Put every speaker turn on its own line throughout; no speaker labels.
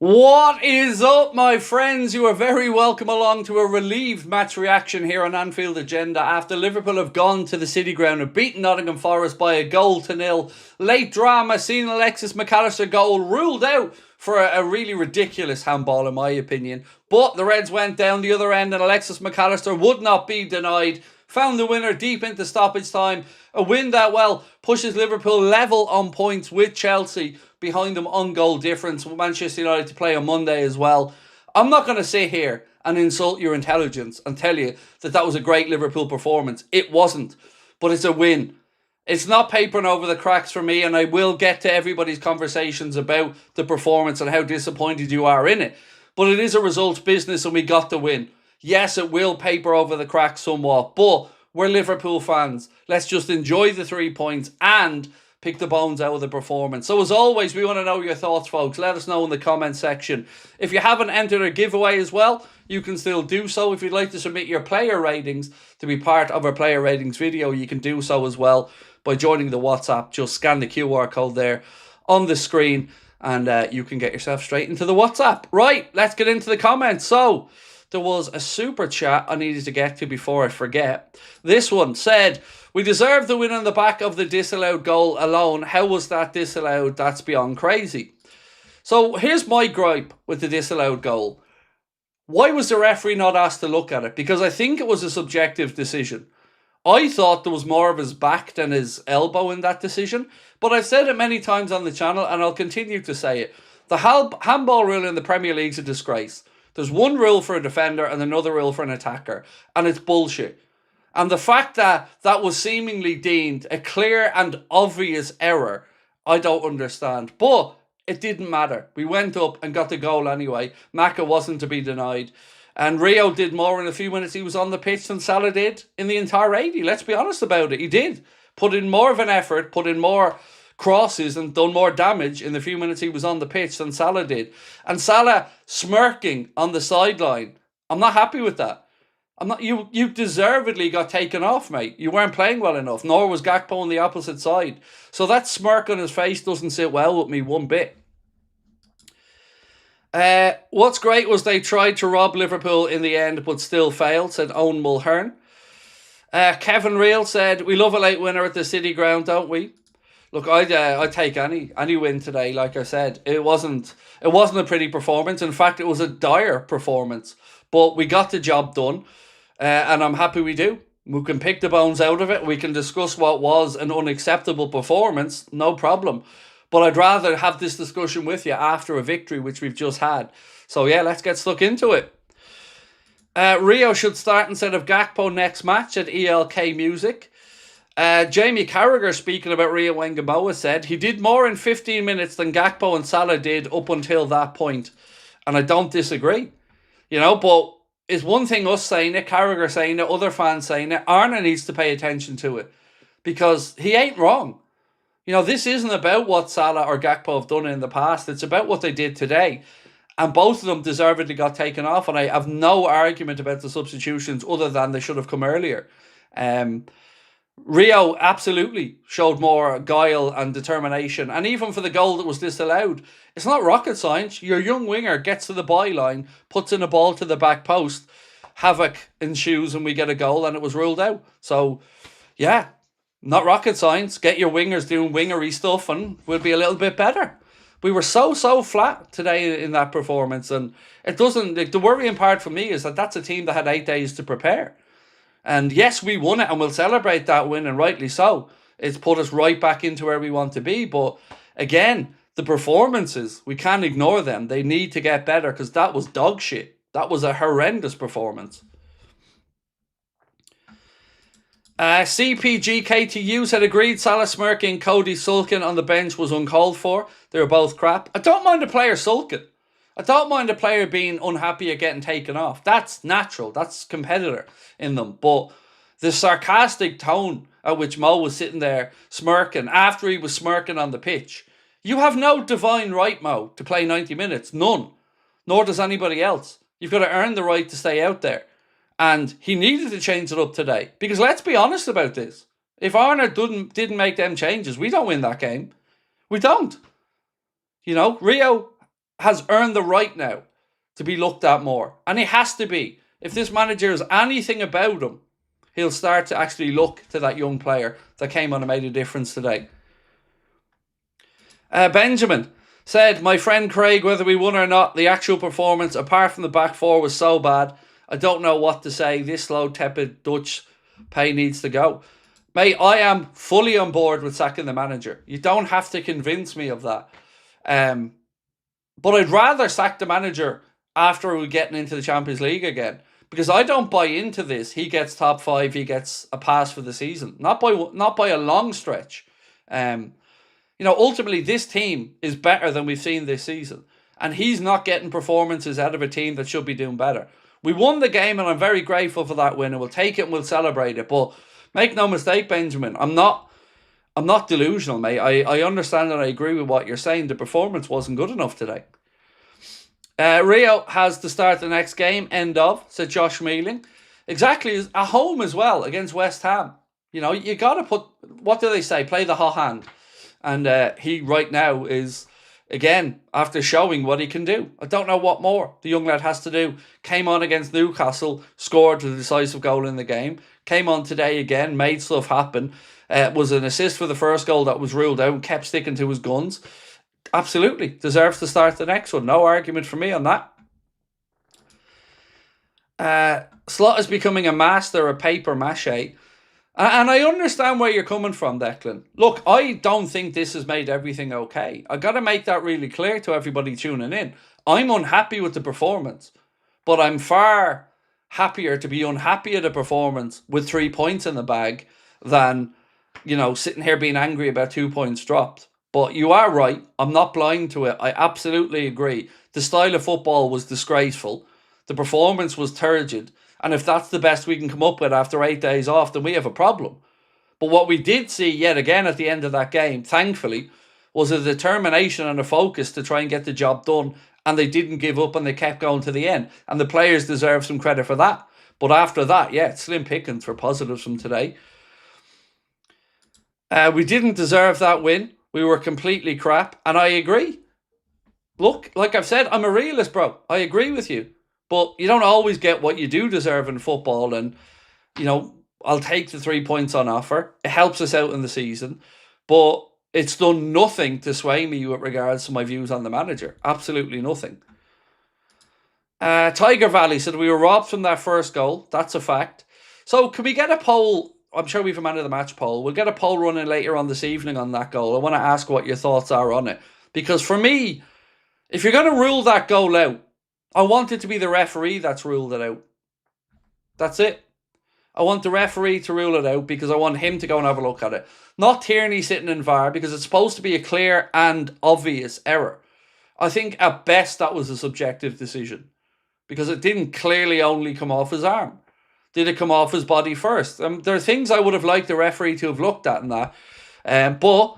What is up, my friends? You are very welcome along to a relieved match reaction here on Anfield Agenda after Liverpool have gone to the City Ground and beaten Nottingham Forest by 1-0. Late drama, seeing Alexis McAllister goal ruled out for a really ridiculous handball in my opinion. But the Reds went down the other end and Alexis McAllister would not be denied. Found the winner deep into stoppage time. A win that, well, pushes Liverpool level on points with Chelsea, behind them on goal difference, with Manchester United to play on Monday as well. I'm not going to sit here and insult your intelligence and tell you that that was a great Liverpool performance. It wasn't, but it's a win. It's not papering over the cracks for me, and I will get to everybody's conversations about the performance and how disappointed you are in it. But it is a results business and we got the win. Yes, it will paper over the cracks somewhat, but we're Liverpool fans. Let's just enjoy the 3 points and pick the bones out of the performance. So as always, we want to know your thoughts, folks. Let us know in the comment section. If you haven't entered a giveaway as well, you can still do so. If you'd like to submit your player ratings to be part of our player ratings video, you can do so as well by joining the WhatsApp. Just scan the QR code there on the screen and you can get yourself straight into the WhatsApp. Right, let's get into the comments. So there was a super chat I needed to get to before I forget. This one said, "We deserve the win on the back of the disallowed goal alone. How was that disallowed? That's beyond crazy." So here's my gripe with the disallowed goal. Why was the referee not asked to look at it? Because I think it was a subjective decision. I thought there was more of his back than his elbow in that decision. But I've said it many times on the channel and I'll continue to say it. The handball rule in the Premier League is a disgrace. There's one rule for a defender and another rule for an attacker. And it's bullshit. And the fact that that was seemingly deemed a clear and obvious error, I don't understand. But it didn't matter. We went up and got the goal anyway. Maka wasn't to be denied. And Rio did more in the few minutes he was on the pitch than Salah did in the entire 80. Let's be honest about it. He did. Put in more of an effort, put in more crosses and done more damage in the few minutes he was on the pitch than Salah did. And Salah smirking on the sideline. I'm not happy with that. You deservedly got taken off, mate. You weren't playing well enough, nor was Gakpo on the opposite side. So that smirk on his face doesn't sit well with me one bit. What's great was they tried to rob Liverpool in the end, but still failed, said Owen Mulhern. Kevin Reel said, "We love a late winner at the City Ground, don't we?" Look, I'd take any win today. Like I said, it wasn't a pretty performance. In fact, it was a dire performance. But we got the job done, and I'm happy we do. We can pick the bones out of it. We can discuss what was an unacceptable performance, no problem. But I'd rather have this discussion with you after a victory, which we've just had. So yeah, let's get stuck into it. Rio should start instead of Gakpo next match at ELK Music. Jamie Carragher, speaking about Rio Wengaboa, said he did more in 15 minutes than Gakpo and Salah did up until that point. And I don't disagree. You know, but it's one thing us saying it, Carragher saying it, other fans saying it. Arna needs to pay attention to it. Because he ain't wrong. You know, this isn't about what Salah or Gakpo have done in the past. It's about what they did today. And both of them deservedly got taken off. And I have no argument about the substitutions other than they should have come earlier. Rio absolutely showed more guile and determination. And even for the goal that was disallowed, it's not rocket science. Your young winger gets to the byline, puts in a ball to the back post, havoc ensues and we get a goal and it was ruled out. So, yeah, not rocket science. Get your wingers doing wingery stuff and we'll be a little bit better. We were so flat today in that performance. And it doesn't, the worrying part for me is that that's a team that had 8 days to prepare. And yes, we won it and we'll celebrate that win, and rightly so. It's put us right back into where we want to be. But again, the performances, we can't ignore them. They need to get better because that was dog shit. That was a horrendous performance. CPGKTU said agreed Salah smirking, Cody sulking on the bench was uncalled for. They were both crap. I don't mind a player sulking. I don't mind a player being unhappy at getting taken off. That's natural. That's competitor in them. But the sarcastic tone at which Mo was sitting there smirking after he was smirking on the pitch. You have no divine right, Mo, to play 90 minutes. None. Nor does anybody else. You've got to earn the right to stay out there. And he needed to change it up today. Because let's be honest about this. If Arnold didn't make them changes, we don't win that game. We don't. You know, Rio has earned the right now to be looked at more. And he has to be. If this manager has anything about him, he'll start to actually look to that young player that came on and made a difference today. Benjamin said, my friend Craig, whether we won or not, the actual performance, apart from the back four, was so bad. I don't know what to say. This slow, tepid Dutch pay needs to go. Mate, I am fully on board with sacking the manager. You don't have to convince me of that. But I'd rather sack the manager after we're getting into the Champions League again. Because I don't buy into this. He gets top 5, he gets a pass for the season. Not by a long stretch. Ultimately, this team is better than we've seen this season. And he's not getting performances out of a team that should be doing better. We won the game, and I'm very grateful for that win. And we'll take it and we'll celebrate it. But make no mistake, Benjamin, I'm not delusional, mate. I understand and I agree with what you're saying. The performance wasn't good enough today. Rio has to start the next game, end of, said Josh Mealing. Exactly, at home as well, against West Ham. You got to put, what do they say, play the hot hand. And he right now is, again, after showing what he can do. I don't know what more the young lad has to do. Came on against Newcastle, scored the decisive goal in the game. Came on today again, made stuff happen. Was an assist for the first goal that was ruled out, kept sticking to his guns. Absolutely deserves to start the next one. No argument for me on that. Slot is becoming a master of paper mache. And I understand where you're coming from, Declan. Look, I don't think this has made everything okay. I got to make that really clear to everybody tuning in. I'm unhappy with the performance, but I'm far happier to be unhappy at a performance with 3 points in the bag than, sitting here being angry about 2 points dropped. But you are right. I'm not blind to it. I absolutely agree. The style of football was disgraceful. The performance was turgid. And if that's the best we can come up with after 8 days off, then we have a problem. But what we did see yet again at the end of that game, thankfully, was a determination and a focus to try and get the job done. And they didn't give up and they kept going to the end. And the players deserve some credit for that. But after that, it's slim pickings for positives from today. We didn't deserve that win. We were completely crap. And I agree. Look, like I've said, I'm a realist, bro. I agree with you. But you don't always get what you do deserve in football. And, I'll take the 3 points on offer. It helps us out in the season. But it's done nothing to sway me with regards to my views on the manager. Absolutely nothing. Tiger Valley said we were robbed from that first goal. That's a fact. So can we get a poll? I'm sure we have a man of the match poll. We'll get a poll running later on this evening on that goal. I want to ask what your thoughts are on it. Because for me, if you're going to rule that goal out, I want it to be the referee that's ruled it out. That's it. I want the referee to rule it out because I want him to go and have a look at it. Not Tierney sitting in VAR because it's supposed to be a clear and obvious error. I think at best that was a subjective decision because it didn't clearly only come off his arm. Did it come off his body first? There are things I would have liked the referee to have looked at in that. But,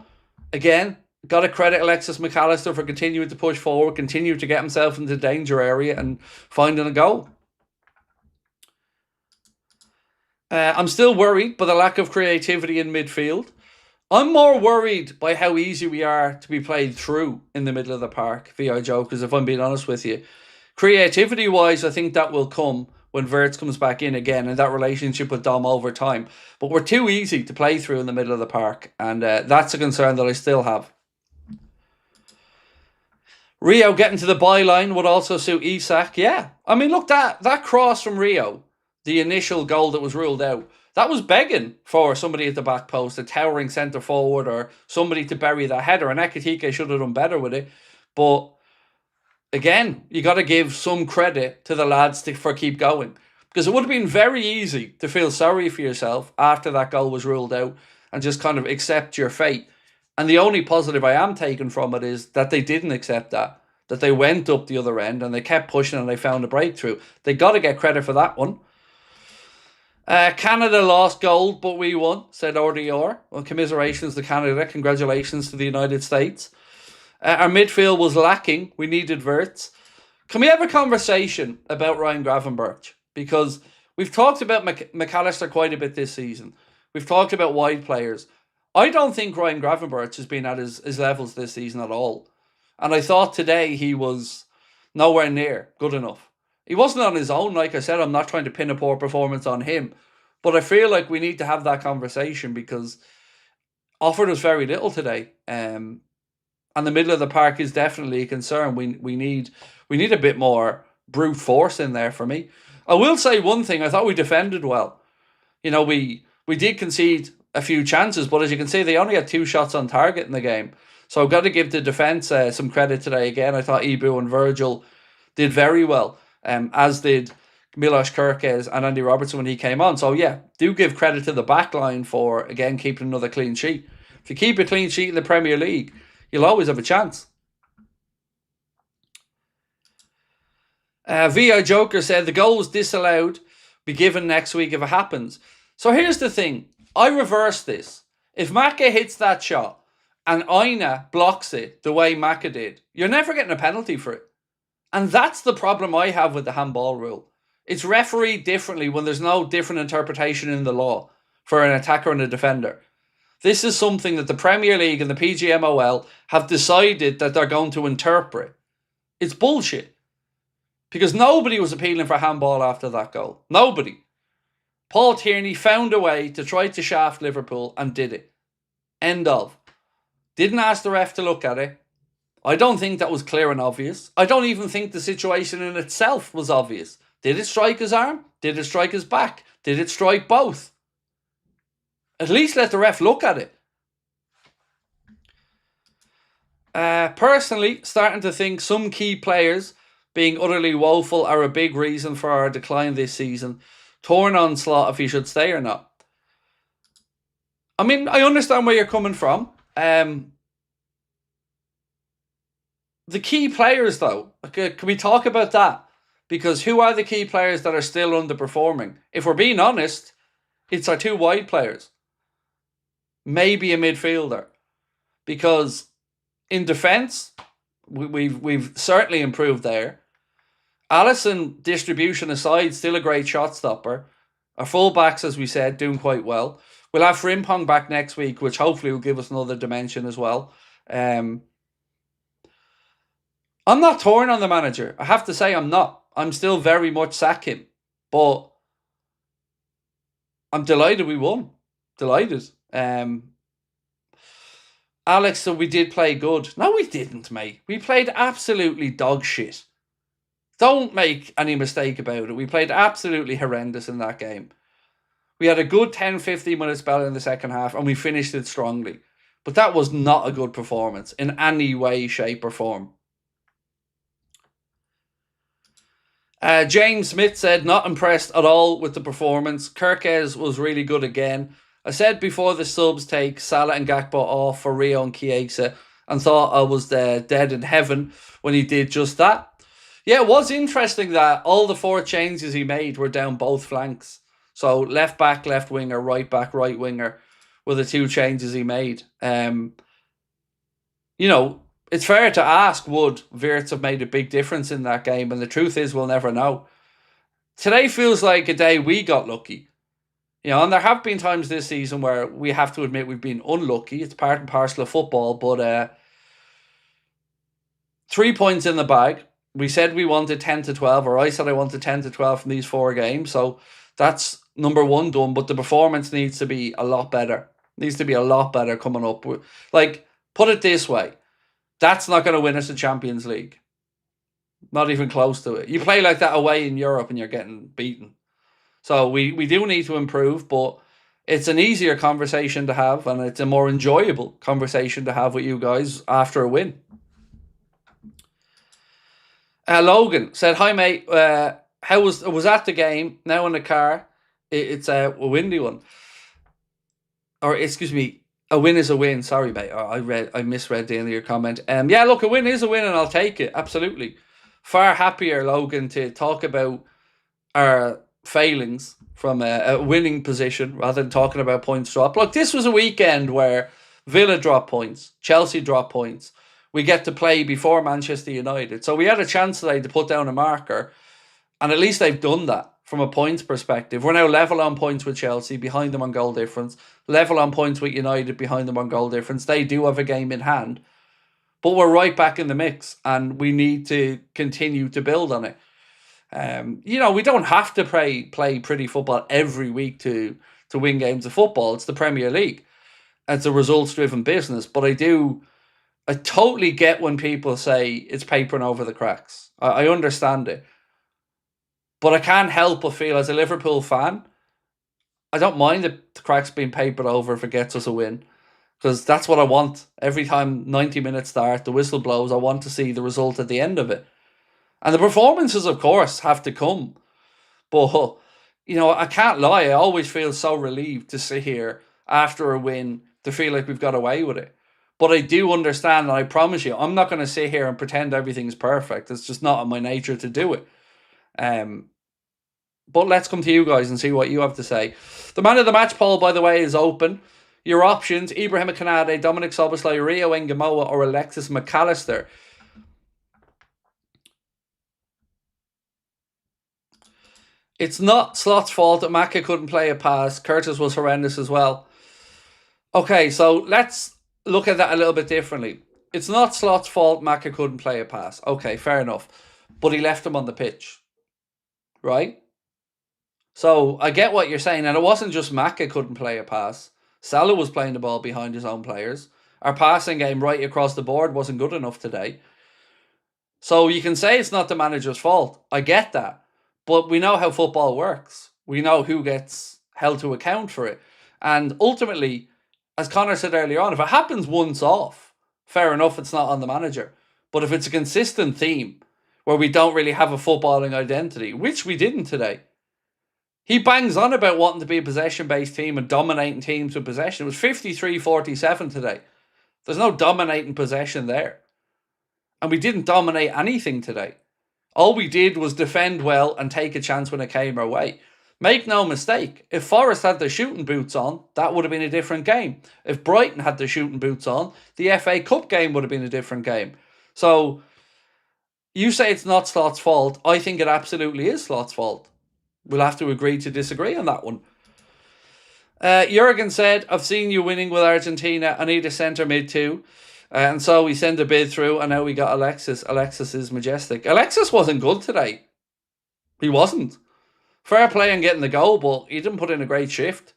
again, got to credit Alexis McAllister for continuing to push forward, continue to get himself into the danger area and finding a goal. I'm still worried by the lack of creativity in midfield. I'm more worried by how easy we are to be played through in the middle of the park, VI Jokers, if I'm being honest with you. Creativity-wise, I think that will come when Wirtz comes back in again and that relationship with Dom over time. But we're too easy to play through in the middle of the park. And that's a concern that I still have. Rio getting to the byline would also suit Isak. Yeah. I mean, look, that cross from Rio, the initial goal that was ruled out, that was begging for somebody at the back post, a towering centre forward or somebody to bury that header. And Ekitike should have done better with it. But again, you got to give some credit to the lads for keep going. Because it would have been very easy to feel sorry for yourself after that goal was ruled out and just kind of accept your fate. And the only positive I am taking from it is that they didn't accept that they went up the other end and they kept pushing and they found a breakthrough. They got to get credit for that one. Canada lost gold, but we won, said RDR. Well, commiserations to Canada. Congratulations to the United States. Our midfield was lacking. We needed Wirtz. Can we have a conversation about Ryan Gravenberch? Because we've talked about McAllister quite a bit this season. We've talked about wide players. I don't think Ryan Gravenberch has been at his levels this season at all. And I thought today he was nowhere near good enough. He wasn't on his own. Like I said, I'm not trying to pin a poor performance on him. But I feel like we need to have that conversation because offered us very little today. And the middle of the park is definitely a concern. We need a bit more brute force in there for me. I will say one thing. I thought we defended well. You know, we did concede a few chances, but as you can see, they only had 2 shots on target in the game. So I've got to give the defence some credit today again. I thought Ibu and Virgil did very well, as did Milos Kerkez and Andy Robertson when he came on. So yeah, do give credit to the back line for, again, keeping another clean sheet. If you keep a clean sheet in the Premier League, you'll always have a chance. VI Joker said the goals disallowed be given next week if it happens. So here's the thing. I reverse this. If Maka hits that shot and Aina blocks it the way Maka did, you're never getting a penalty for it. And that's the problem I have with the handball rule. It's refereed differently when there's no different interpretation in the law for an attacker and a defender. This is something that the Premier League and the PGMOL have decided that they're going to interpret. It's bullshit. Because nobody was appealing for handball after that goal. Nobody. Paul Tierney found a way to try to shaft Liverpool and did it. End of. Didn't ask the ref to look at it. I don't think that was clear and obvious. I don't even think the situation in itself was obvious. Did it strike his arm? Did it strike his back? Did it strike both? At least let the ref look at it. Personally, starting to think some key players being utterly woeful are a big reason for our decline this season. Torn on Slot if he should stay or not. I mean, I understand where you're coming from. The key players, though, can we talk about that? Because who are the key players that are still underperforming? If we're being honest, it's our 2 wide players. Maybe a midfielder. Because in defence, we've certainly improved there. Alisson, distribution aside, still a great shot stopper. Our full-backs, as we said, doing quite well. We'll have Frimpong back next week, which hopefully will give us another dimension as well. I'm not torn on the manager. I have to say I'm not. I'm still very much sack him. But I'm delighted we won. Delighted. Alex said we did play good. No, we didn't, mate. We played absolutely dog shit. Don't make any mistake about it. We played absolutely horrendous in that game. We had a good 10-15 minute spell in the second half and we finished it strongly. But that was not a good performance in any way, shape or form. James Smith said, not impressed at all with the performance. Kerkez was really good again. I said before the subs take Salah and Gakpo off for Rio and Chiesa and thought I was dead in heaven when he did just that. Yeah, it was interesting that all the 4 changes he made were down both flanks. So left back, left winger, right back, right winger were the 2 changes he made. You know, it's fair to ask, would Wirtz have made a big difference in that game? And the truth is, we'll never know. Today feels like a day we got lucky. You know, and there have been times this season where we have to admit we've been unlucky. It's part and parcel of football. But 3 points in the bag. We said we wanted 10 to 12, or I said I wanted 10 to 12 from these 4 games. So that's number 1 done. But the performance needs to be a lot better. Needs to be a lot better coming up. Like, put it this way. That's not going to win us the Champions League. Not even close to it. You play like that away in Europe and you're getting beaten. So we do need to improve, but it's an easier conversation to have and it's a more enjoyable conversation to have with you guys after a win. Logan said, hi mate, how was at the game, now in the car? It's a windy one. Or excuse me, a win is a win. Sorry, mate. I misread the end of your comment. Yeah, look, a win is a win and I'll take it. Absolutely. Far happier, Logan, to talk about our failings from a winning position rather than talking about points dropped. Look, this was a weekend where Villa dropped points, Chelsea dropped points. We get to play before Manchester United. So we had a chance today to put down a marker, and at least they've done that from a points perspective. We're now level on points with Chelsea, behind them on goal difference. Level on points with United, behind them on goal difference. They do have a game in hand. But we're right back in the mix, and we need to continue to build on it. We don't have to play pretty football every week to win games of football. It's the Premier League. It's a results-driven business. But I totally get when people say it's papering over the cracks. I understand it. But I can't help but feel, as a Liverpool fan, I don't mind the cracks being papered over if it gets us a win. Because that's what I want. Every time 90 minutes start, the whistle blows, I want to see the result at the end of it. And the performances, of course, have to come. But, I can't lie. I always feel so relieved to sit here after a win to feel like we've got away with it. But I do understand, and I promise you, I'm not going to sit here and pretend everything's perfect. It's just not in my nature to do it. But let's come to you guys and see what you have to say. The man of the match poll, by the way, is open. Your options: Ibrahim Konate, Dominic Szoboszlai, Rio Engamoa, or Alexis McAllister. It's not Slot's fault that Maka couldn't play a pass. Curtis was horrendous as well. Okay, so let's look at that a little bit differently. It's not Slot's fault Maka couldn't play a pass. Okay, fair enough. But he left him on the pitch. Right? So I get what you're saying. And it wasn't just Maka couldn't play a pass. Salah was playing the ball behind his own players. Our passing game right across the board wasn't good enough today. So you can say it's not the manager's fault. I get that. But we know how football works. We know who gets held to account for it. And ultimately, as Connor said earlier on, if it happens once off, fair enough, it's not on the manager. But if it's a consistent theme where we don't really have a footballing identity, which we didn't today, he bangs on about wanting to be a possession-based team and dominating teams with possession. It was 53-47 today. There's no dominating possession there. And we didn't dominate anything today. All we did was defend well and take a chance when it came our way. Make no mistake, if Forest had their shooting boots on, that would have been a different game. If Brighton had their shooting boots on, the FA Cup game would have been a different game. So, you say it's not Slot's fault. I think it absolutely is Slot's fault. We'll have to agree to disagree on that one. Jurgen said, I've seen you winning with Argentina. I need a centre mid too. And so we sent a bid through, and now we got Alexis. Alexis is majestic. Alexis wasn't good today. He wasn't. Fair play on getting the goal, but he didn't put in a great shift.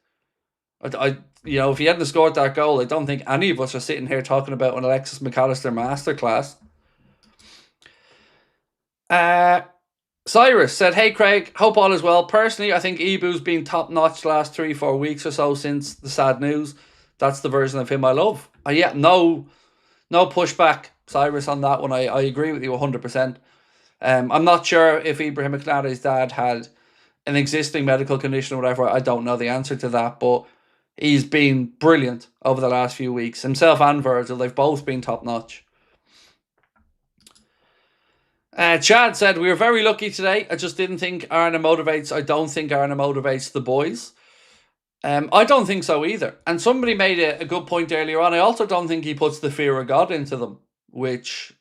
If he hadn't scored that goal, I don't think any of us are sitting here talking about an Alexis McAllister masterclass. Cyrus said, hey Craig, hope all is well. Personally, I think Ibu's been top-notch the last 3-4 weeks or so since the sad news. That's the version of him I love. No pushback, Cyrus, on that one. I agree with you 100%. I'm not sure if Ibrahim Konate's dad had an existing medical condition or whatever. I don't know the answer to that, but he's been brilliant over the last few weeks. Himself and Virgil, they've both been top-notch. Chad said, we were very lucky today. I just didn't think Arna motivates. I don't think Arna motivates the boys. I don't think so either. And somebody made a good point earlier on. I also don't think he puts the fear of God into them, which,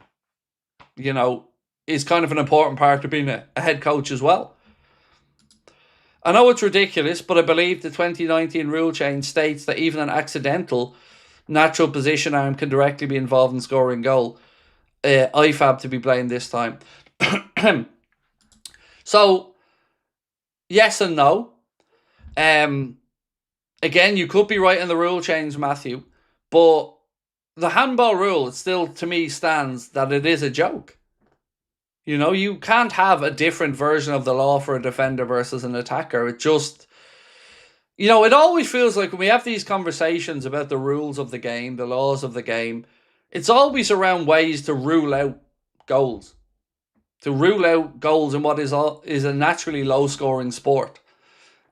is kind of an important part of being a head coach as well. I know it's ridiculous, but I believe the 2019 rule change states that even an accidental natural position arm can directly be involved in scoring goal. IFAB to be blamed this time. So, yes and no. Again, you could be right in the rule change, Matthew, but the handball rule still, to me, stands that it is a joke. You can't have a different version of the law for a defender versus an attacker. It just, it always feels like when we have these conversations about the rules of the game, the laws of the game, it's always around ways to rule out goals. To rule out goals in what is a naturally low-scoring sport.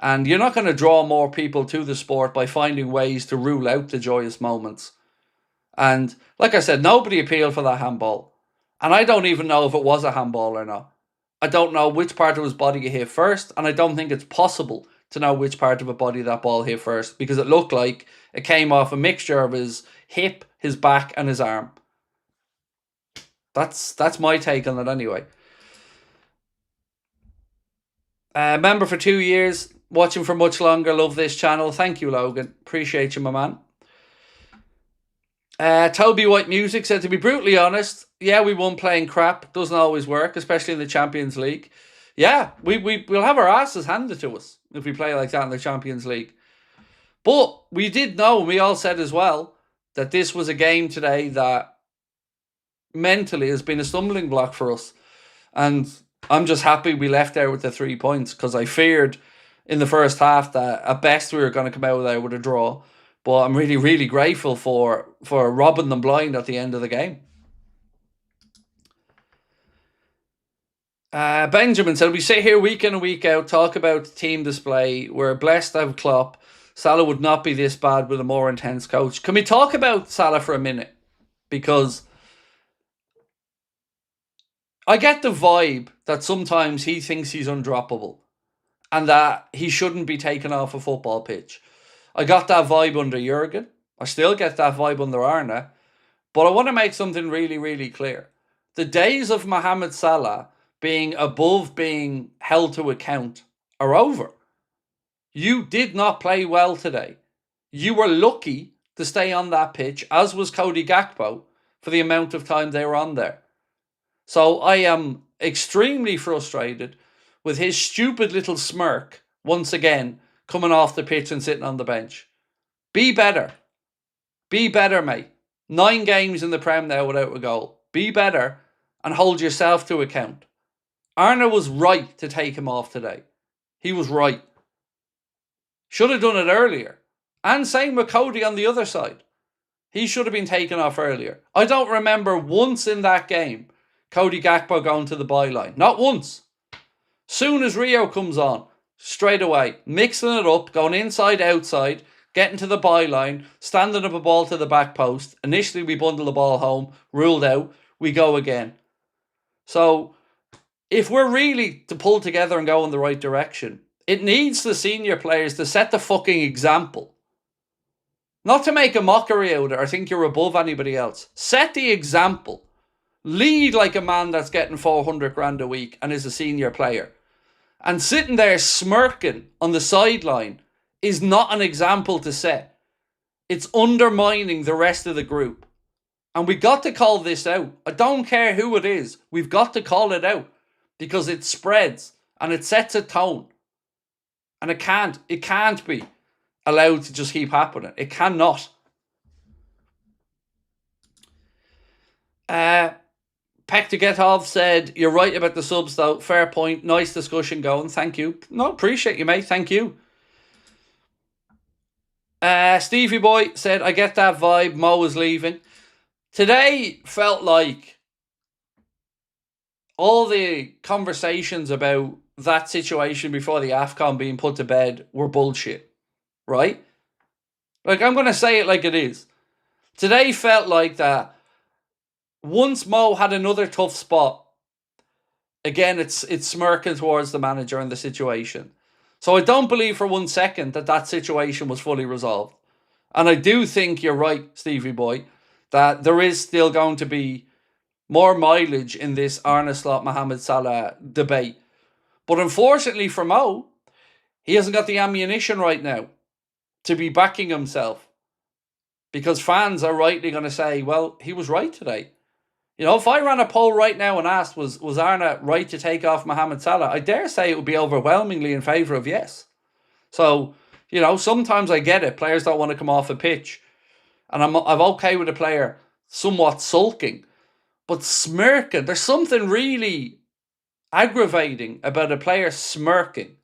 And you're not going to draw more people to the sport by finding ways to rule out the joyous moments. And like I said, nobody appealed for that handball. And I don't even know if it was a handball or not. I don't know which part of his body he hit first. And I don't think it's possible to know which part of a body that ball hit first. Because it looked like it came off a mixture of his hip, his back and his arm. That's my take on it anyway. Member for 2 years. Watching for much longer. Love this channel. Thank you, Logan. Appreciate you, my man. Toby White Music said, to be brutally honest, yeah, we won playing crap. Doesn't always work, especially in the Champions League. Yeah, we'll have our asses handed to us if we play like that in the Champions League. But we did know, and we all said as well, that this was a game today that mentally has been a stumbling block for us. And I'm just happy we left there with the 3 points, because I feared in the first half that at best we were going to come out there with a draw. But I'm really, really grateful for robbing them blind at the end of the game. Benjamin said, we sit here week in and week out, talk about team display. We're blessed to have Klopp. Salah would not be this bad with a more intense coach. Can we talk about Salah for a minute? Because I get the vibe that sometimes he thinks he's undroppable and that he shouldn't be taken off a football pitch. I got that vibe under Jurgen. I still get that vibe under Arne. But I want to make something really, really clear. The days of Mohamed Salah being above being held to account are over. You did not play well today. You were lucky to stay on that pitch, as was Cody Gakpo, for the amount of time they were on there. So I am extremely frustrated with his stupid little smirk, once again, coming off the pitch and sitting on the bench. Be better. Be better, mate. 9 games in the Prem now without a goal. Be better and hold yourself to account. Arne was right to take him off today. He was right. Should have done it earlier. And same with Cody on the other side. He should have been taken off earlier. I don't remember once in that game Cody Gakpo going to the byline. Not once. Soon as Rio comes on, straight away, mixing it up, going inside, outside, getting to the byline, standing up a ball to the back post. Initially, we bundle the ball home, ruled out, we go again. So, if we're really to pull together and go in the right direction, it needs the senior players to set the fucking example. Not to make a mockery out of it or think you're above anybody else. Set the example. Lead like a man that's getting 400 grand a week and is a senior player. And sitting there smirking on the sideline is not an example to set. It's undermining the rest of the group. And we got to call this out. I don't care who it is. We've got to call it out. Because it spreads and it sets a tone. And it can't be allowed to just keep happening. It cannot. Pektogetov said, you're right about the subs though. Fair point. Nice discussion going. Thank you. No, appreciate you, mate. Thank you. Stevie Boy said, I get that vibe. Mo is leaving. Today felt like all the conversations about that situation before the AFCON being put to bed were bullshit. Right? Like, I'm going to say it like it is. Today felt like that. Once Mo had another tough spot, again, it's smirking towards the manager and the situation. So I don't believe for 1 second that situation was fully resolved. And I do think you're right, Stevie Boy, that there is still going to be more mileage in this Arne Slot Mohamed Salah debate. But unfortunately for Mo, he hasn't got the ammunition right now to be backing himself. Because fans are rightly going to say, well, he was right today. You know, if I ran a poll right now and asked, was Arne right to take off Mohamed Salah? I dare say it would be overwhelmingly in favour of yes. So, you know, sometimes I get it. Players don't want to come off a pitch. And I'm okay with a player somewhat sulking. But smirking, there's something really aggravating about a player smirking.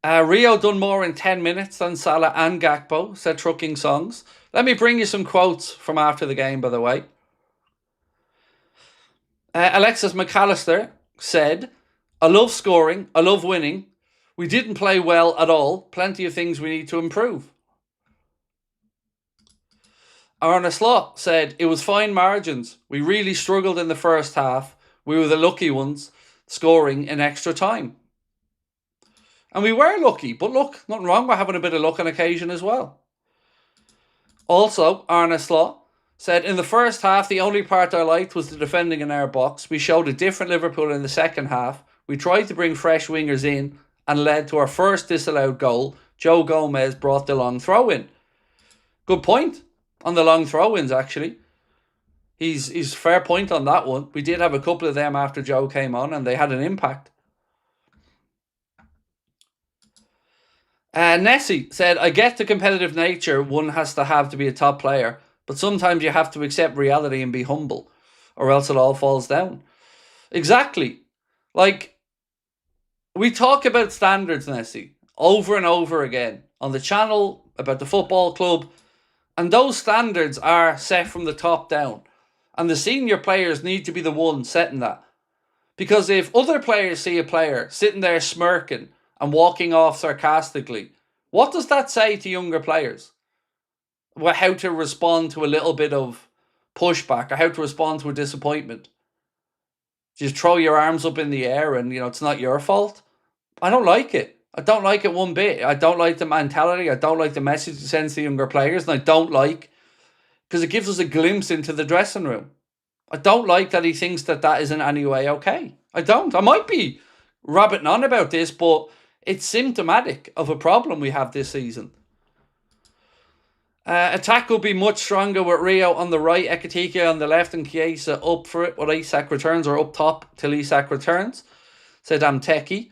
Rio done more in 10 minutes than Salah and Gakpo, said Trucking Songs. Let me bring you some quotes from after the game, by the way. Alexis McAllister said, I love scoring, I love winning. We didn't play well at all. Plenty of things we need to improve. Arne Slot said, it was fine margins. We really struggled in the first half. We were the lucky ones scoring in extra time. And we were lucky, but look, nothing wrong with having a bit of luck on occasion as well. Also, Arne Slot said, in the first half, the only part I liked was the defending in our box. We showed a different Liverpool in the second half. We tried to bring fresh wingers in and led to our first disallowed goal. Joe Gomez brought the long throw in. Good point on the long throw-ins, actually. He's fair point on that one. We did have a couple of them after Joe came on, and they had an impact. Nessie said, I get the competitive nature one has to have to be a top player, but sometimes you have to accept reality and be humble, or else it all falls down. Exactly. Like, we talk about standards, Nessie, over and over again on the channel, about the football club, and those standards are set from the top down. And the senior players need to be the ones setting that. Because if other players see a player sitting there smirking and walking off sarcastically, what does that say to younger players? Well, how to respond to a little bit of pushback, or how to respond to a disappointment. Just throw your arms up in the air and, it's not your fault. I don't like it. I don't like it one bit. I don't like the mentality. I don't like the message it sends to younger players. And I don't like, because it gives us a glimpse into the dressing room. I don't like that he thinks that is in any way okay. I don't. I might be rabbiting on about this, but it's symptomatic of a problem we have this season. Attack will be much stronger with Rio on the right, Ekitike on the left, and Chiesa up for it with Isak returns, or up top till Isak returns, said Amteki.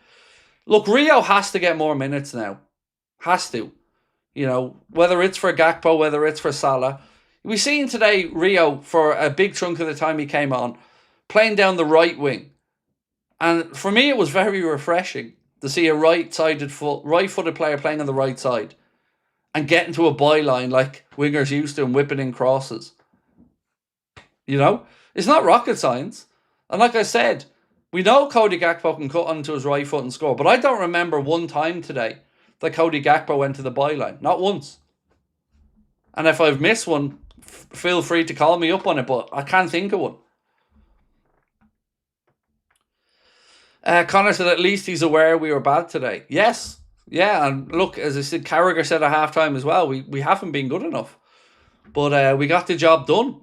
Look, Rio has to get more minutes now. Has to. Whether it's for Gakpo, whether it's for Salah. We seen today Rio, for a big chunk of the time he came on, playing down the right wing. And for me, it was very refreshing to see a right-footed player playing on the right side and getting to a byline like wingers used to and whipping in crosses. It's not rocket science. And like I said, we know Cody Gakpo can cut onto his right foot and score, but I don't remember one time today that Cody Gakpo went to the byline. Not once. And if I've missed one, feel free to call me up on it, but I can't think of one. Connor said at least he's aware we were bad today. Yes. Yeah, and look, as I said, Carragher said at halftime as well, we haven't been good enough. But we got the job done.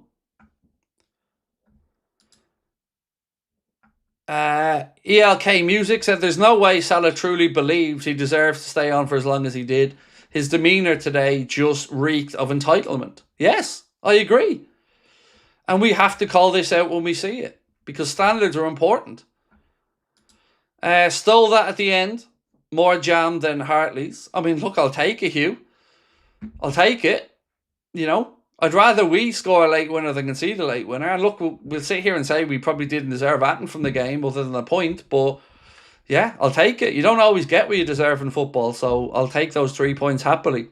ELK Music said there's no way Salah truly believes he deserves to stay on for as long as he did. His demeanour today just reeked of entitlement. Yes, I agree. And we have to call this out when we see it, because standards are important. Stole that at the end. More jam than Hartley's. I mean, look, I'll take it, Hugh. I'll take it. I'd rather we score a late winner than concede a late winner. And look, we'll sit here and say we probably didn't deserve anything from the game other than a point. But yeah, I'll take it. You don't always get what you deserve in football, so I'll take those 3 points happily.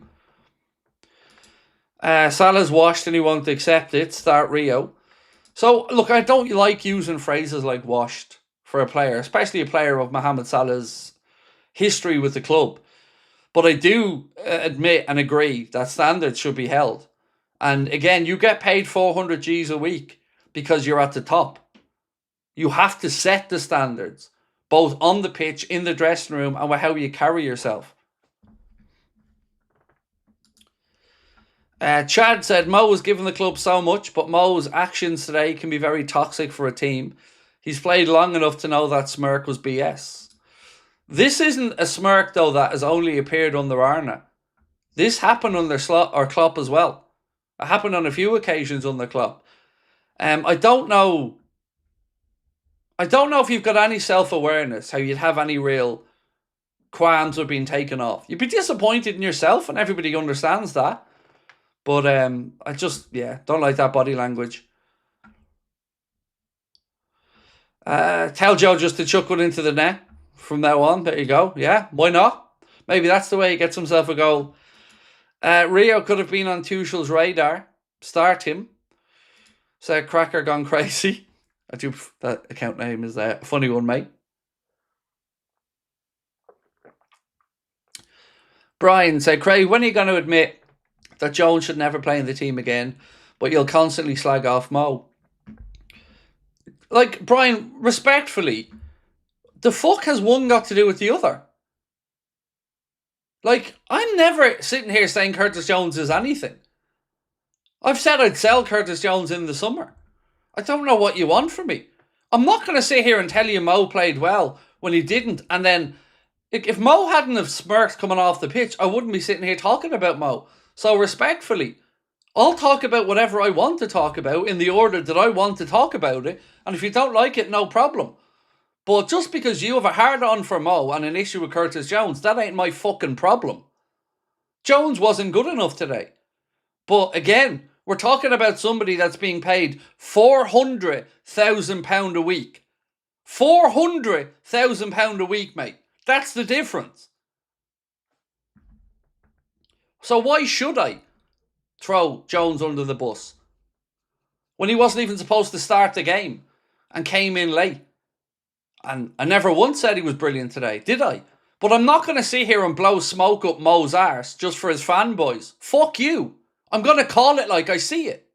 Salah's washed and he won't accept it. Start Rio. So, look, I don't like using phrases like washed for a player, especially a player of Mohamed Salah's history with the club. But I do admit and agree that standards should be held. And again, you get paid 400 Gs a week because you're at the top. You have to set the standards, both on the pitch, in the dressing room, and how you carry yourself. Chad said Mo has given the club so much, but Mo's actions today can be very toxic for a team. He's played long enough to know that smirk was BS. This isn't a smirk, though, that has only appeared under Arna. This happened under Klopp as well. It happened on a few occasions under Klopp. I don't know if you've got any self-awareness, how you'd have any real qualms of being taken off. You'd be disappointed in yourself, and everybody understands that. But I just, don't like that body language. Tell Joe just to chuck one into the net from now on. There you go. Yeah, why not? Maybe that's the way he gets himself a goal. Rio could have been on Tuchel's radar. Start him. Said Cracker gone crazy. I do. That account name is a funny one, mate. Brian said, Craig, when are you going to admit that Jones should never play in the team again, but you'll constantly slag off Mo? Like, Brian, respectfully, the fuck has one got to do with the other? Like, I'm never sitting here saying Curtis Jones is anything. I've said I'd sell Curtis Jones in the summer. I don't know what you want from me. I'm not going to sit here and tell you Mo played well when he didn't, and then if Mo hadn't have smirked coming off the pitch, I wouldn't be sitting here talking about Mo. So respectfully, I'll talk about whatever I want to talk about in the order that I want to talk about it. And if you don't like it, no problem. But just because you have a hard on for Mo and an issue with Curtis Jones, that ain't my fucking problem. Jones wasn't good enough today. But again, we're talking about somebody that's being paid £400,000 a week. £400,000 a week, mate. That's the difference. So why should I throw Jones under the bus when he wasn't even supposed to start the game and came in late? And I never once said he was brilliant today, did I? But I'm not going to sit here and blow smoke up Mo's arse just for his fanboys. Fuck you. I'm going to call it like I see it.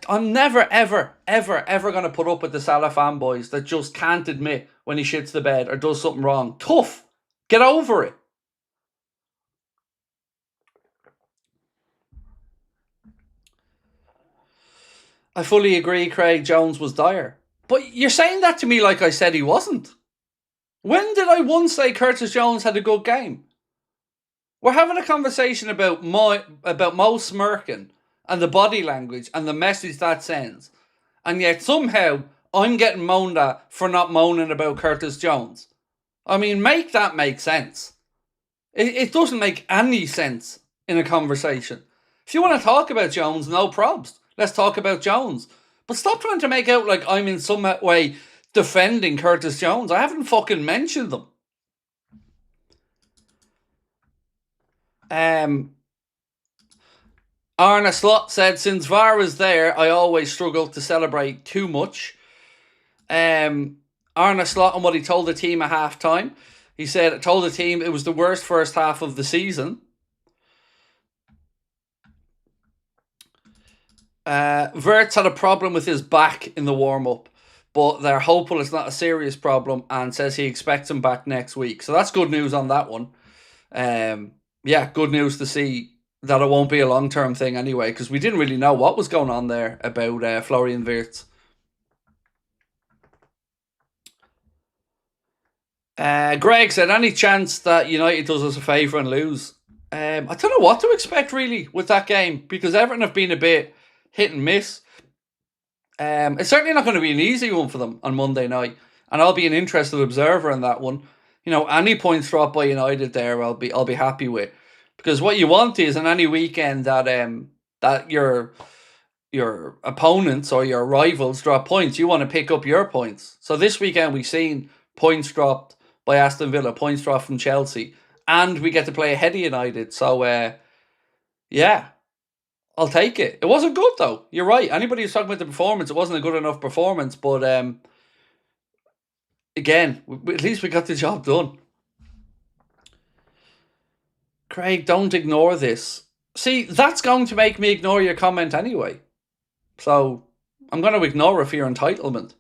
I'm never, ever, ever, ever going to put up with the Salah fanboys that just can't admit when he shits the bed or does something wrong. Tough. Get over it. I fully agree Craig Jones was dire. But you're saying that to me like I said he wasn't. When did I once say Curtis Jones had a good game? We're having a conversation about Mo smirking and the body language and the message that sends. And yet somehow I'm getting moaned at for not moaning about Curtis Jones. I mean, make that make sense. It doesn't make any sense in a conversation. If you want to talk about Jones, no probs. Let's talk about Jones. But stop trying to make out like I'm in some way defending Curtis Jones. I haven't fucking mentioned them. Arna Slot said, since VAR is there, I always struggle to celebrate too much. Arna Slot and what he told the team at half time. He said, told the team it was the worst first half of the season. Wirtz had a problem with his back in the warm-up, but they're hopeful it's not a serious problem and says he expects him back next week. So that's good news on that one. Yeah, good news to see that it won't be a long-term thing anyway, because we didn't really know what was going on there about Florian Wirtz. Greg said, any chance that United does us a favour and lose? I don't know what to expect really with that game, because Everton have been a bit hit and miss. It's certainly not going to be an easy one for them on Monday night, and I'll be an interested observer in that one. Any points dropped by United there, I'll be happy with, because what you want is on any weekend that your opponents or your rivals drop points, you want to pick up your points. So this weekend we've seen points dropped by Aston Villa, points dropped from Chelsea, and we get to play ahead of United. So yeah, I'll take it. It wasn't good though. You're right. Anybody who's talking about the performance, it wasn't a good enough performance. But again, at least we got the job done. Craig, don't ignore this. See, that's going to make me ignore your comment anyway. So I'm going to ignore it for your entitlement.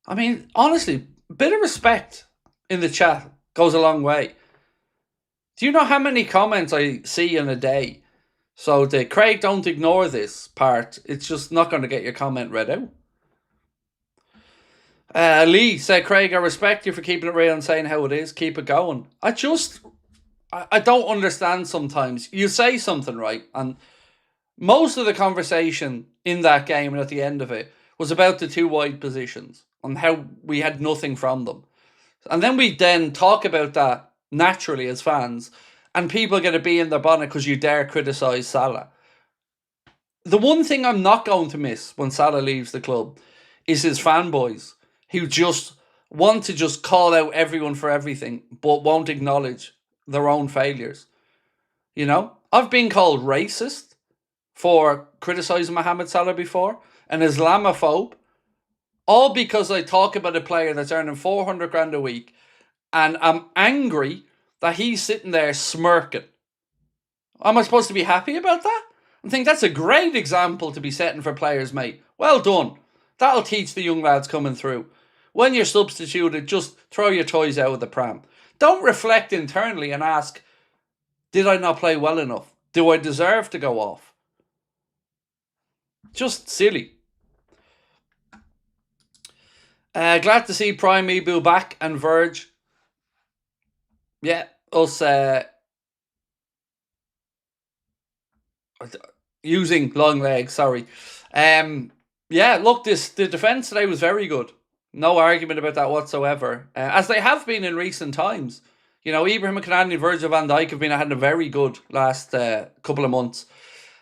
I mean, honestly, a bit of respect in the chat goes a long way. Do you know how many comments I see in a day? So the Craig, don't ignore this part, it's just not going to get your comment read out. Lee said, Craig, I respect you for keeping it real and saying how it is. Keep it going. I don't understand sometimes. You say something, right? And most of the conversation in that game and at the end of it was about the two wide positions and how we had nothing from them. And then we then talk about that naturally as fans, and people get a bee in their bonnet because you dare criticise Salah. The one thing I'm not going to miss when Salah leaves the club is his fanboys who just want to just call out everyone for everything but won't acknowledge their own failures. I've been called racist for criticising Mohamed Salah before, an Islamophobe, all because I talk about a player that's earning 400 grand a week and I'm angry that he's sitting there smirking. Am I supposed to be happy about that? I think that's a great example to be setting for players, mate. Well done. That'll teach the young lads coming through. When you're substituted, just throw your toys out of the pram. Don't reflect internally and ask, did I not play well enough? Do I deserve to go off? Just silly. Glad to see Prime Ebu back and Verge. Yeah, us using long legs, sorry. Yeah, look, the defence today was very good. No argument about that whatsoever. As they have been in recent times. You know, Ibrahim Konate and Virgil van Dijk have been had a very good last couple of months.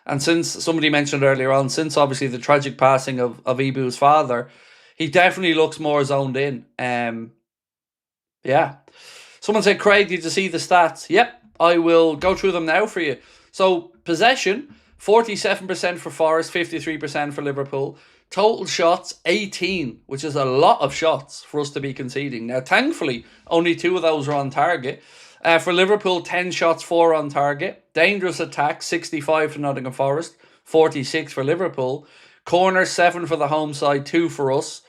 And since somebody mentioned earlier on, since obviously the tragic passing of Ibu's father, he definitely looks more zoned in. Yeah. Someone said, Craig, did you see the stats? Yep, I will go through them now for you. So, possession, 47% for Forest, 53% for Liverpool. Total shots, 18, which is a lot of shots for us to be conceding. Now, thankfully, only 2 of those are on target. For Liverpool, 10 shots, 4 on target. Dangerous attack, 65 for Nottingham Forest, 46 for Liverpool. Corners, 7 for the home side, 2 for us.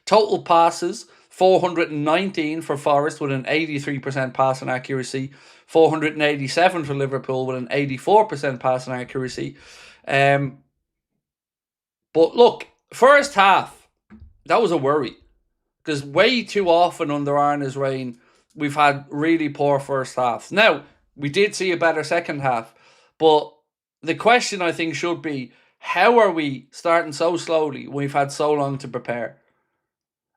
Total passes, 419 for Forest with an 83% passing accuracy, 487 for Liverpool with an 84% passing accuracy. But look, first half, that was a worry. Because way too often under Arna's reign, we've had really poor first halves. Now, we did see a better second half, but the question I think should be, how are we starting so slowly when we've had so long to prepare?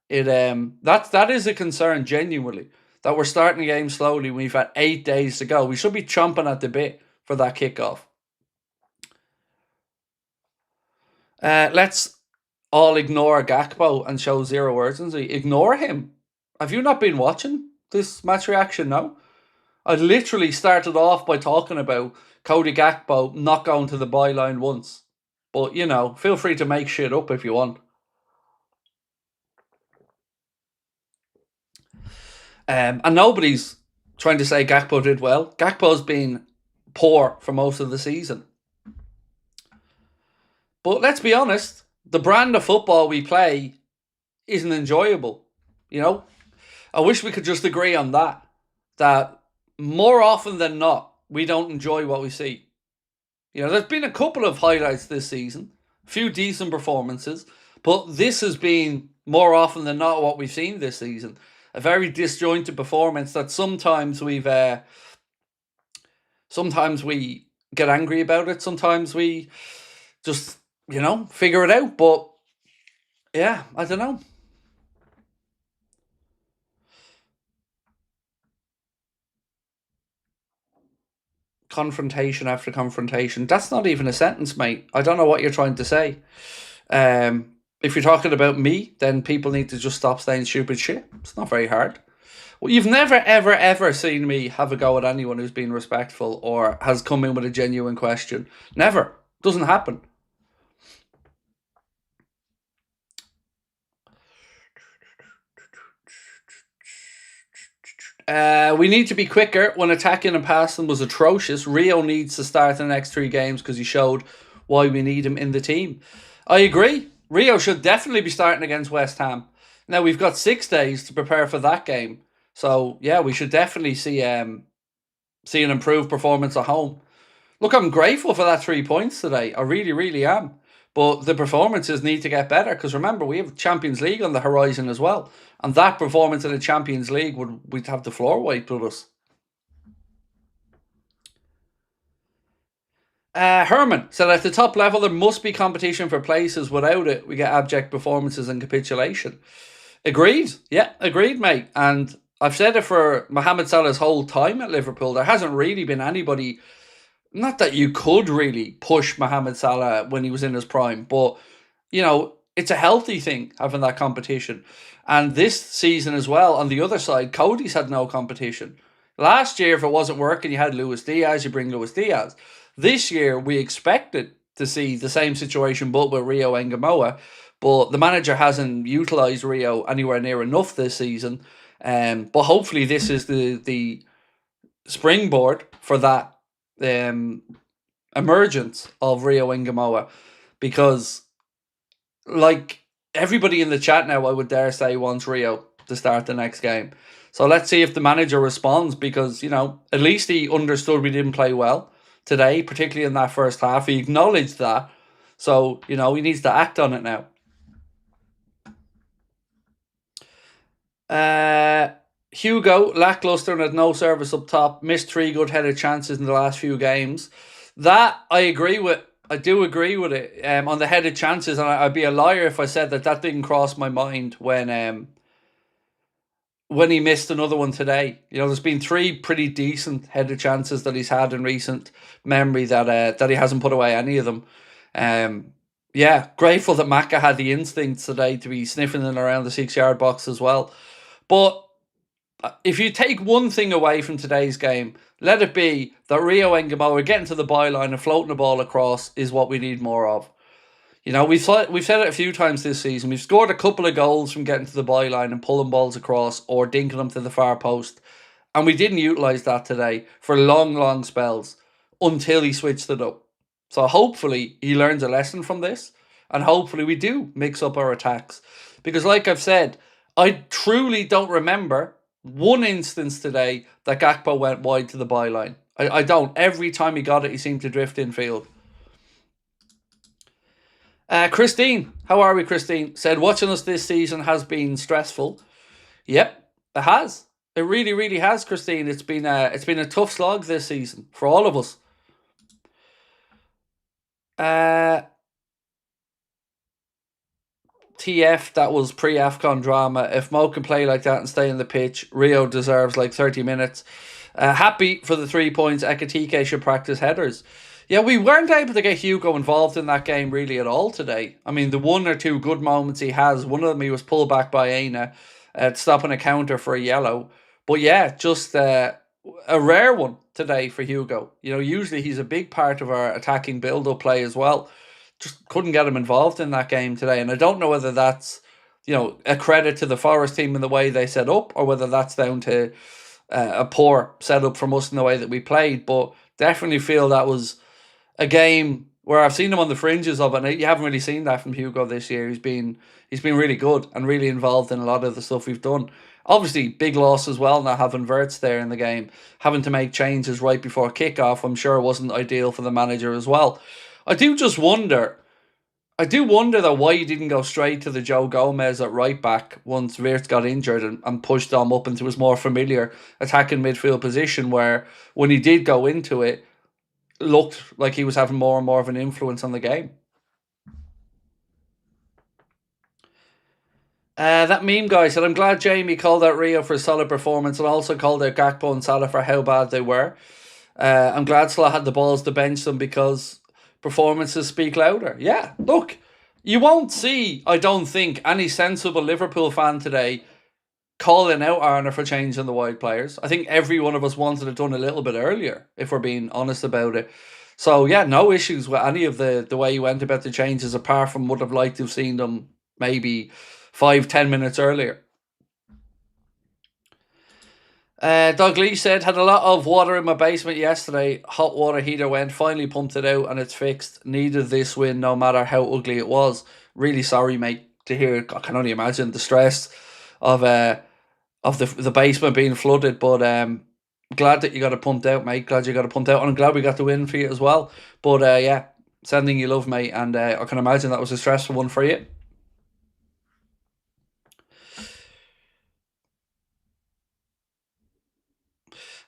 That is a concern, genuinely, that we're starting the game slowly when we've had 8 days to go. We should be chomping at the bit for that kickoff. Let's all ignore Gakpo and show zero urgency. Ignore him. Have you not been watching this match reaction now? I literally started off by talking about Cody Gakpo not going to the byline once. But, you know, feel free to make shit up if you want. And nobody's trying to say Gakpo did well. Gakpo's been poor for most of the season. But let's be honest, the brand of football we play isn't enjoyable. You know, I wish we could just agree on that. That more often than not, we don't enjoy what we see. You know, there's been a couple of highlights this season, a few decent performances, but this has been more often than not what we've seen this season. A very disjointed performance that sometimes we get angry about it. Sometimes we just, you know, figure it out. But yeah, I don't know. Confrontation after confrontation. That's not even a sentence, mate. I don't know what you're trying to say. If you're talking about me, then people need to just stop saying stupid shit. It's not very hard. Well, you've never, ever, ever seen me have a go at anyone who's been respectful or has come in with a genuine question. Never. Doesn't happen. We need to be quicker when attacking and passing was atrocious. Rio needs to start the next 3 games because he showed why we need him in the team. I agree. Rio should definitely be starting against West Ham. Now, we've got 6 days to prepare for that game. So, yeah, we should definitely see an improved performance at home. Look, I'm grateful for that 3 points today. I really, really am. But the performances need to get better because remember, we have Champions League on the horizon as well. And that performance in the Champions League we'd have the floor wiped with us. Herman said at the top level there must be competition for places. Without it, we get abject performances and capitulation. Agreed. Yeah, agreed, mate. And I've said it for Mohamed Salah's whole time at Liverpool. There hasn't really been anybody. Not that you could really push Mohamed Salah when he was in his prime, but, you know, it's a healthy thing having that competition. And this season as well, on the other side, Cody's had no competition. Last year, if it wasn't working, you had Luis Diaz, you bring Luis Diaz. This year, we expected to see the same situation, but with Rio Engamoa. But the manager hasn't utilised Rio anywhere near enough this season. But hopefully this is the springboard for that emergence of Rio Engamoa, because like everybody in the chat now, I would dare say, wants Rio to start the next game. So let's see if the manager responds, because, you know, at least he understood we didn't play well today, particularly in that first half. He acknowledged that. So, you know, he needs to act on it now. Hugo, lacklustre and had no service up top. Missed 3 good headed chances in the last few games. That I agree with. I do agree with it. On the headed chances, and I'd be a liar if I said that didn't cross my mind when he missed another one today. You know, there's been three pretty decent headed chances that he's had in recent memory that he hasn't put away any of them. Yeah, grateful that Maka had the instincts today to be sniffing in around the 6 yard box as well. But if you take one thing away from today's game, let it be that Rio and Gakpo getting to the byline and floating the ball across is what we need more of. You know, we've said it a few times this season. We've scored a couple of goals from getting to the byline and pulling balls across or dinking them to the far post. And we didn't utilise that today for long, long spells until he switched it up. So hopefully he learns a lesson from this. And hopefully we do mix up our attacks. Because like I've said, I truly don't remember one instance today that Gakpo went wide to the byline. I don't. Every time he got it, he seemed to drift infield. Christine, how are we, Christine? Said, watching us this season has been stressful. Yep, it has. It really, really has, Christine. It's been a tough slog this season for all of us. TF, that was pre-AFCON drama. If Mo can play like that and stay on the pitch, Rio deserves like 30 minutes. Happy for the 3 points. Ekatike should practice headers. Yeah, we weren't able to get Hugo involved in that game really at all today. I mean, the one or two good moments he has, one of them he was pulled back by Aina, stopping a counter for a yellow. But yeah, just a rare one today for Hugo. You know, usually he's a big part of our attacking build-up play as well. Just couldn't get him involved in that game today. And I don't know whether that's, you know, a credit to the Forest team in the way they set up or whether that's down to a poor setup from us in the way that we played. But definitely feel that was a game where I've seen him on the fringes of it, and you haven't really seen that from Hugo this year. He's been really good and really involved in a lot of the stuff we've done. Obviously, big loss as well, not having Wirtz there in the game, having to make changes right before kickoff. I'm sure it wasn't ideal for the manager as well. I do wonder though why he didn't go straight to the Joe Gomez at right back once Wirtz got injured and pushed him up into his more familiar attacking midfield position, where when he did go into it, looked like he was having more and more of an influence on the game. That meme guy said, I'm glad Jamie called out Rio for a solid performance and also called out Gakpo and Salah for how bad they were. I'm glad Salah had the balls to bench them because performances speak louder. Yeah, look, you won't see, I don't think, any sensible Liverpool fan today calling out Arner for changing the wide players. I think every one of us wanted it done a little bit earlier, if we're being honest about it. So yeah, no issues with any of the way he went about the changes, apart from would have liked to have seen them maybe 5-10 minutes earlier. Doug Lee said, had a lot of water in my basement yesterday. Hot water heater went, finally pumped it out and it's fixed. Needed this win no matter how ugly it was. Really sorry, mate, to hear. I can only imagine the stress of the basement being flooded, but glad that you got it pumped out, mate. Glad you got it pumped out, and I'm glad we got the win for you as well. But yeah, sending you love, mate, and I can imagine that was a stressful one for you.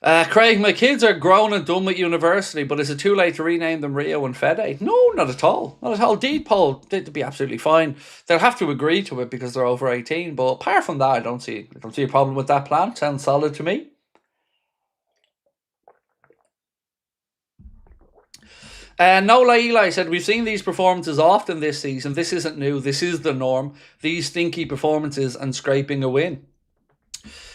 Craig, my kids are grown and done with university, but is it too late to rename them Rio and Fede? No, not at all. Not at all. Indeed, Paul, they'd be absolutely fine. They'll have to agree to it because they're over 18, but apart from that, I don't see a problem with that plan. Sounds solid to me. Nola Eli said, we've seen these performances often this season. This isn't new. This is the norm. These stinky performances and scraping a win.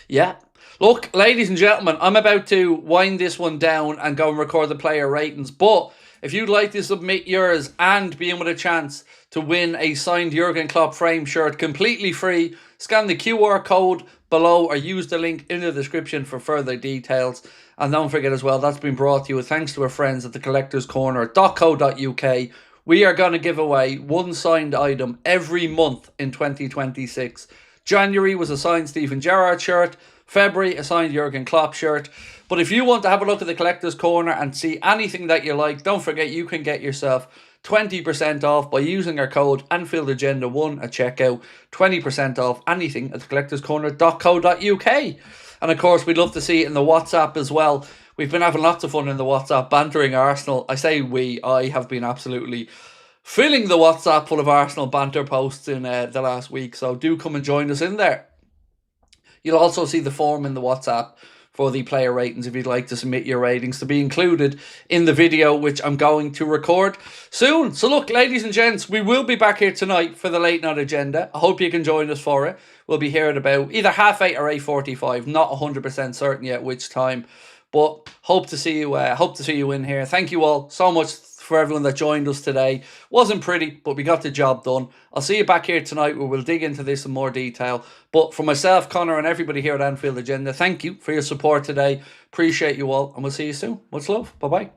Yeah. Look, ladies and gentlemen, I'm about to wind this one down and go and record the player ratings. But if you'd like to submit yours and be in with a chance to win a signed Jurgen Klopp frame shirt completely free, scan the QR code below or use the link in the description for further details. And don't forget as well, that's been brought to you thanks to our friends at the collectorscorner.co.uk. We are going to give away one signed item every month in 2026. January was a signed Steven Gerrard shirt. February, a signed Jurgen Klopp shirt. But if you want to have a look at the Collector's Corner and see anything that you like, don't forget you can get yourself 20% off by using our code Anfield Agenda 1 at checkout. 20% off anything at collectorscorner.co.uk. And of course, we'd love to see it in the WhatsApp as well. We've been having lots of fun in the WhatsApp, bantering Arsenal. I say we, I have been absolutely filling the WhatsApp full of Arsenal banter posts in the last week. So do come and join us in there. You'll also see the form in the WhatsApp for the player ratings if you'd like to submit your ratings to be included in the video, which I'm going to record soon. So look, ladies and gents, we will be back here tonight for the late night agenda. I hope you can join us for it. We'll be here at about either 8:30 or 8:45. Not 100% certain yet which time, but hope to see you in here. Thank you all so much for everyone that joined us today. Wasn't pretty, but we got the job done. I'll see you back here tonight where we'll dig into this in more detail. But for myself, Connor, and everybody here at Anfield Agenda, thank you for your support today. Appreciate you all, and we'll see you soon. Much love. Bye-bye.